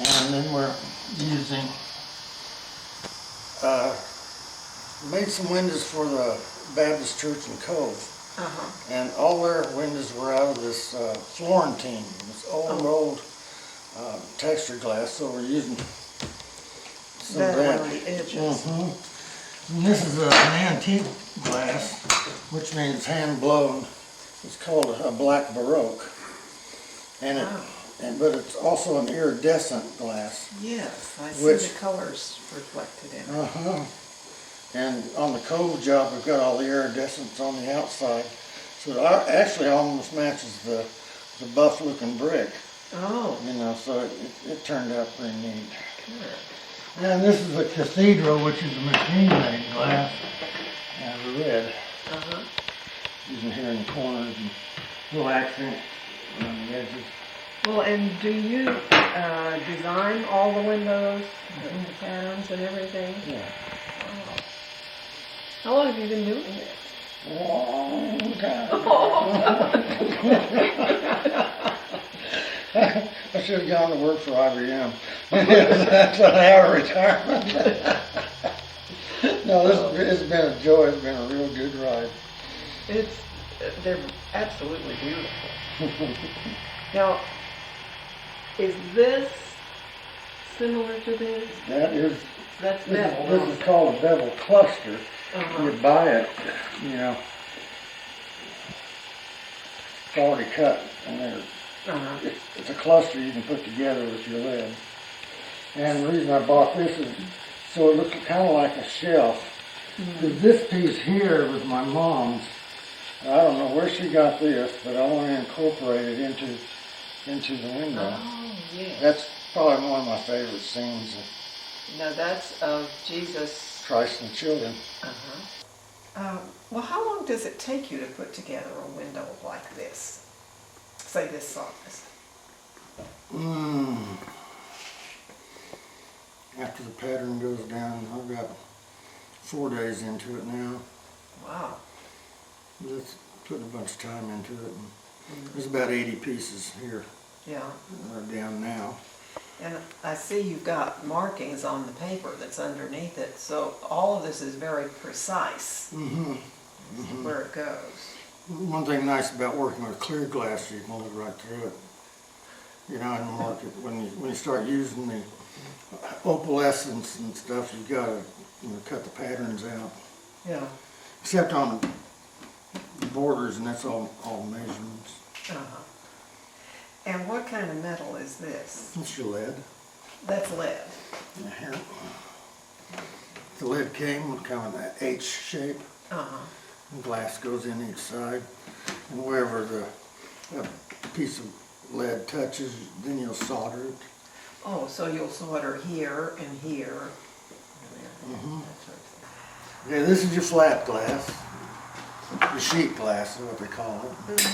And then we're using, made some windows for the Baptist Church in Cove. And all their windows were out of this Florentine, this old texture glass, so we're using some of that. On the edges. And this is an antique glass, which means hand blown. It's called a black Baroque, and but it's also an iridescent glass. Yes, I see the colors reflected in it. And on the Cove job, we've got all the iridescents on the outside, so it actually almost matches the buff looking brick. Oh. You know, so it turned out pretty neat. Good. And this is a cathedral, which is a machine-made glass, and red. Using here in the corners and little accent on the edges. Well, and do you design all the windows, the patterns and everything? Yeah. Wow. How long have you been doing it? Long time. I should have gone to work for IBM. That's an hour retirement. No, it's been a joy. It's been a real good ride. They're absolutely beautiful. Now, is this similar to this? That's metal. This is called a bevel cluster. You buy it, you know, it's already cut, and it's a cluster you can put together with your lead. And the reason I bought this is so it looks kind of like a shelf. This piece here was my mom's. I don't know where she got this, but I want to incorporate it into the window. Oh, yeah. That's probably one of my favorite scenes. Now that's of Jesus. Christ and the children. Well, how long does it take you to put together a window like this? Say this size. After the pattern goes down, I've got 4 days into it now. Wow. Just putting a bunch of time into it. There's about 80 pieces here. Yeah. Down now. And I see you've got markings on the paper that's underneath it, so all of this is very precise where it goes. One thing nice about working with clear glass, you can look right through it. You know, in the market, when you start using the opalescence and stuff, you've got to cut the patterns out. Yeah. Except on the borders, and that's all measurements. And what kind of metal is this? It's your lead. That's lead. Yeah, here. The lead came with kind of that H shape. The glass goes in each side, and wherever the piece of lead touches, then you'll solder it. Oh, so you'll solder here and here. Yeah, this is your flat glass. The sheet glass is what they call it.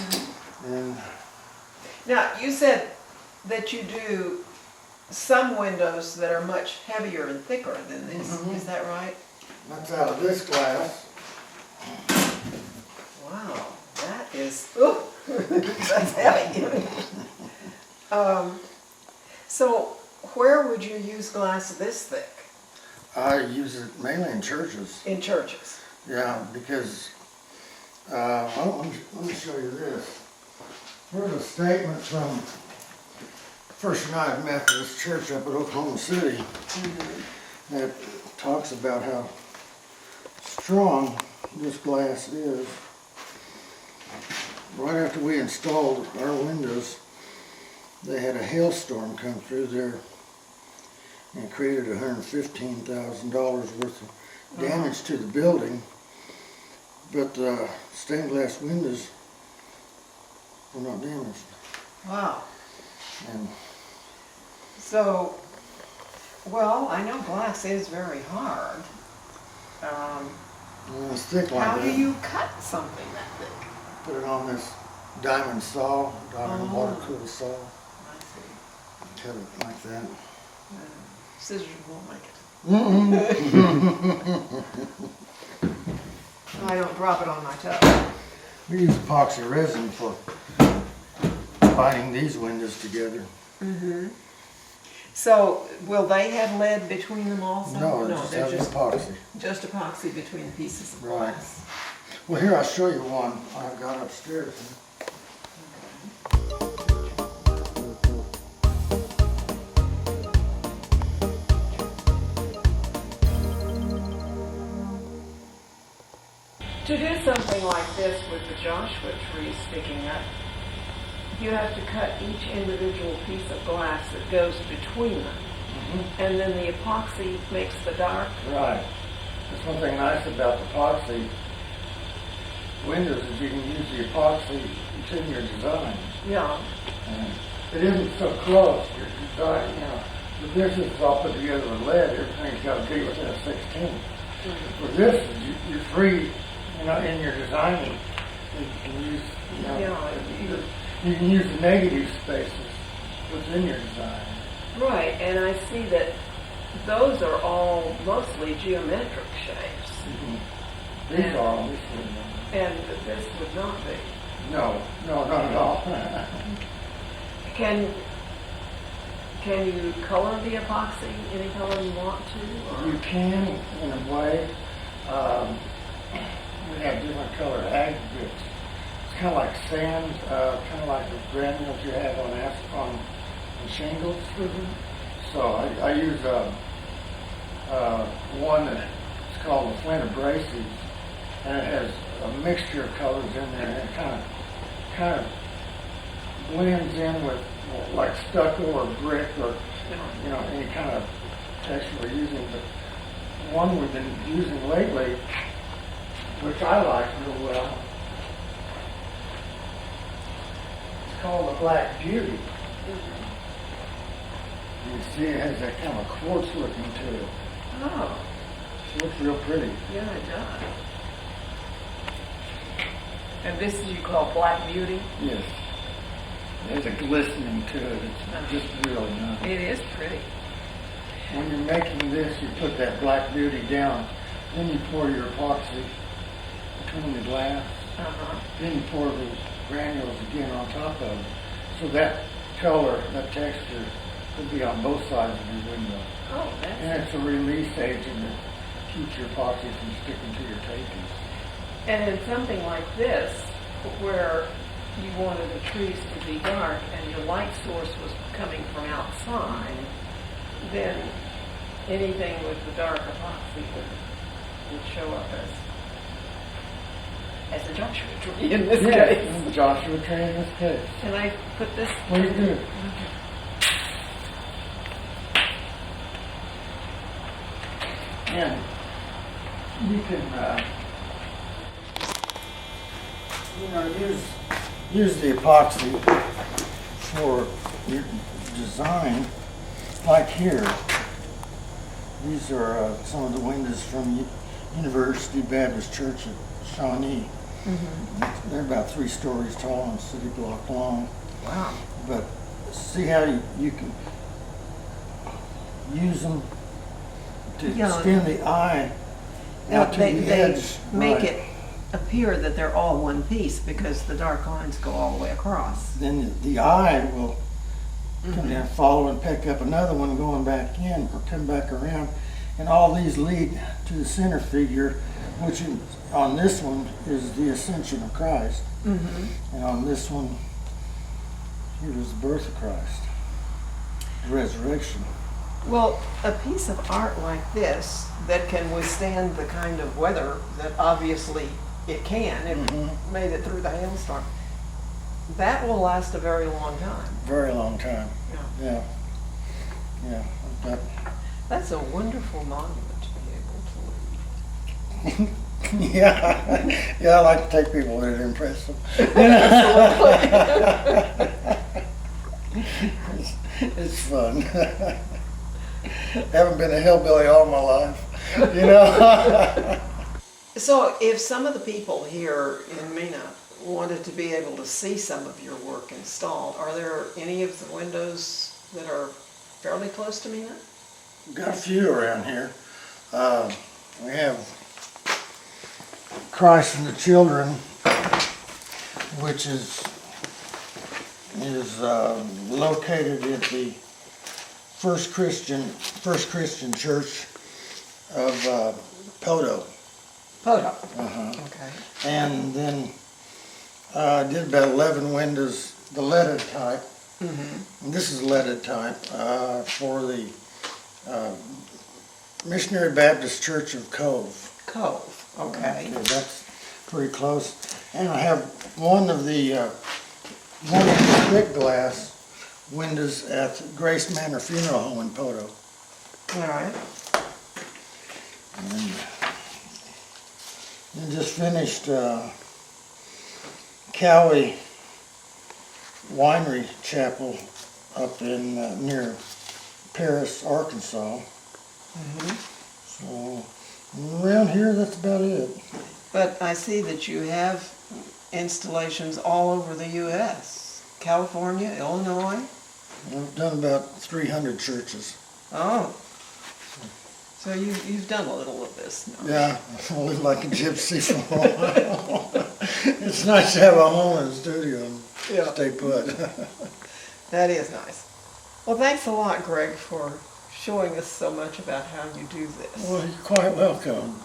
And now, you said that you do some windows that are much heavier and thicker than this. Is that right? that's out of this glass. Wow, that is, that's heavy. So where would you use glass this thick? I use it mainly in churches. In churches? Yeah, because, let me show you this. Here's a statement from First United Methodist Church up at Oklahoma City that talks about how strong this glass is. Right after we installed our windows, they had a hailstorm come through there and created $115,000 worth of damage to the building. But the stained glass windows were not damaged. Wow. And so, well, I know glass is very hard. it's thick like How that. do you cut something that thick? Put it on this diamond saw, diamond water-cooled saw. I see. Cut it like that. Scissors won't make it. I don't drop it on my toe. We use epoxy resin for binding these windows together. So will they have lead between them also? No, they're just epoxy. just epoxy between the pieces of Right. glass. Well, here, I'll show you one I've got upstairs. To do something like this with the Joshua tree sticking up, you have to cut each individual piece of glass that goes between them. And then the epoxy makes the dark. Right. That's one thing nice about the epoxy windows is you can use the epoxy in your design. Yeah. And it isn't so close. Your design, you know, the business is all put together with lead. Everything's got to be within a 16. For this, you're free, you know, in your designing. You can use, you know, you can use the negative spaces within your design. Right, and I see that those are all mostly geometric shapes. These are on this window. And this would not be. No, not at all. Can you color the epoxy any color you want to? Or? You can, in a way. We have different colored aggregates. It's kind of like sand, kind of like the granules you have on shingles. So I use one that's called the Flint Abrasives, and it has a mixture of colors in there, and it kind of blends in with like stucco or brick or you know any kind of texture we're using. But one we've been using lately, which I like real well, it's called the Black Beauty. You see it has that kind of quartz looking to it. Oh. It looks real pretty. Yeah, it does. And this is you call Black Beauty? Yes. There's a glistening to it. It's just really nice. It is pretty. When you're making this, you put that Black Beauty down. Then you pour your epoxy between the glass. Then you pour the granules again on top of it. So that color, that texture, could be on both sides of your window. Oh, that's And it's a release agent that keeps your epoxy from sticking to your tapings. And in something like this, where you wanted the trees to be dark and your light source was coming from outside, then anything with the dark epoxy would show up as a Joshua tree in this case. Joshua tree in this case. Can I put this? Please do. And you can, use the epoxy for your design. Like here, these are some of the windows from University Baptist Church at Shawnee. They're about 3 stories tall and a city block long. Wow. But see how you can use them to extend the eye out to the edge. They make it appear that they're all one piece because the dark lines go all the way across. Then the eye will come down, follow and pick up another one going back in or come back around. And all these lead to the center figure, which on this one is the Ascension of Christ. And on this one, here is the birth of Christ, the resurrection. Well, a piece of art like this that can withstand the kind of weather that obviously it can, it made it through the hailstorm, that will last a very long time. Very long time. Yeah. That's a wonderful monument to be able to leave. Yeah, I like to take people there to impress them. It's fun. Haven't been a hillbilly all my life, you know. So if some of the people here in Mena wanted to be able to see some of your work installed, are there any of the windows that are fairly close to Mena? We've got a few around here. We have Christ and the Children, which is located at the First Christian Church of Poto. Poto. Uh-huh. Okay. And then I did about 11 windows, the leaded type. And this is leaded type for the Missionary Baptist Church of Cove. Cove. Okay. That's pretty close. And I have one of the thick glass windows at Grace Manor Funeral Home in Poto. All right. And just finished Cowie Winery Chapel up in near Paris, Arkansas. So around here, that's about it. But I see that you have installations all over the U.S. California, Illinois. I've done about 300 churches. Oh. So you've done a little of this now. Yeah, I live like a gypsy for a while. It's nice to have a home and a studio and stay put. That is nice. Well, thanks a lot, Greg, for showing us so much about how you do this. Well, you're quite welcome.